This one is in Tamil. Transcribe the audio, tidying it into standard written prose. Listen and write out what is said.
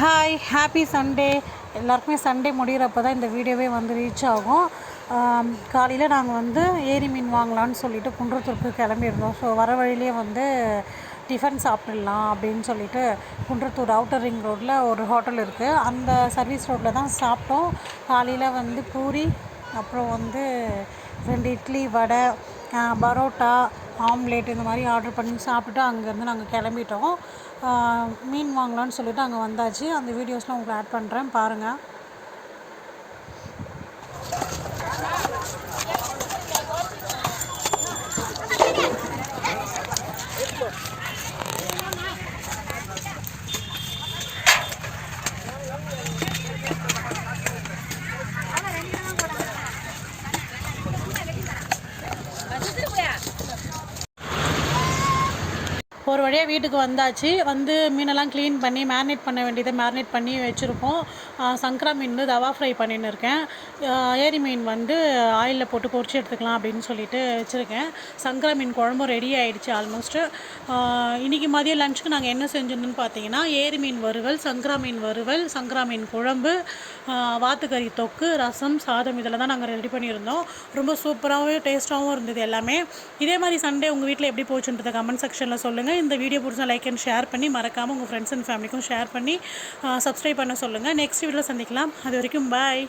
Hi happy Sunday. எல்லாருக்குமே சண்டே முடிகிறப்ப தான் இந்த வீடியோவே வந்து ரீச் ஆகும். காலையில் நாங்கள் வந்து ஏரி மீன் வாங்கலான்னு சொல்லிட்டு குன்றத்தூருக்கு கிளம்பியிருந்தோம். ஸோ வர வழியிலே வந்து டிஃபன் சாப்பிட்லாம் அப்படின்னு சொல்லிட்டு குன்றத்தூர் அவுட்டர் ரிங் ரோட்டில் ஒரு ஹோட்டல் இருக்குது. அந்த சர்வீஸ் ரோட்டில் தான் சாப்பிட்டோம். காலையில் வந்து பூரி, அப்புறம் வந்து 2 இட்லி, வடை, பரோட்டா, ஆம்லேட் இந்த மாதிரி ஆர்டர் பண்ணி சாப்பிட்டுட்டு அங்கேருந்து நாங்கள் கிளம்பிட்டோம். மீன் வாங்கலான்னு சொல்லிட்டு அங்கே வந்தாச்சு. அந்த வீடியோஸ்லாம் உங்களுக்கு ஆட் பண்ணுறேன், பாருங்கள். ஒரு வழியாக வீட்டுக்கு வந்தாச்சு. வந்து மீனெல்லாம் க்ளீன் பண்ணி மேரினேட் பண்ண வேண்டியதை மேரினேட் பண்ணி வச்சுருக்கோம். சங்கரா மீன் வந்து தவா ஃப்ரை பண்ணின்னு இருக்கேன். ஏரி மீன் வந்து ஆயிலில் போட்டு பொரிச்சு எடுத்துக்கலாம் அப்படின்னு சொல்லிட்டு வச்சுருக்கேன். சங்கரா மீன் குழம்பும் ரெடி ஆகிடுச்சு ஆல்மோஸ்ட்டு. இன்றைக்கி மதியம் லஞ்சுக்கு நாங்கள் என்ன செஞ்சிருந்தோன்னு பார்த்தீங்கன்னா, ஏரி மீன் வறுவல், சங்கரா மீன் வறுவல், சங்கரா மீன் குழம்பு, வாத்துக்கறி தொக்கு, ரசம், சாதம் இதில் தான் நாங்கள் ரெடி பண்ணியிருந்தோம். ரொம்ப சூப்பராகவும் டேஸ்ட்டாகவும் இருந்தது எல்லாமே. இதே மாதிரி சண்டே உங்கள் வீட்டில் எப்படி போச்சுன்றதை கமெண்ட் செக்ஷனில் சொல்லுங்கள். இந்த வீடியோ பிடிச்சா லைக் அண்ட் ஷேர் பண்ணி மறக்காமல் உங்கள் ஃப்ரெண்ட்ஸ் அண்ட் ஃபேமிலிக்கும் ஷேர் பண்ணி சப்ஸ்கிரைப் பண்ண சொல்லுங்கள். நெக்ஸ்ட் வீடியோவில் சந்திக்கலாம். அது வரைக்கும் பாய்.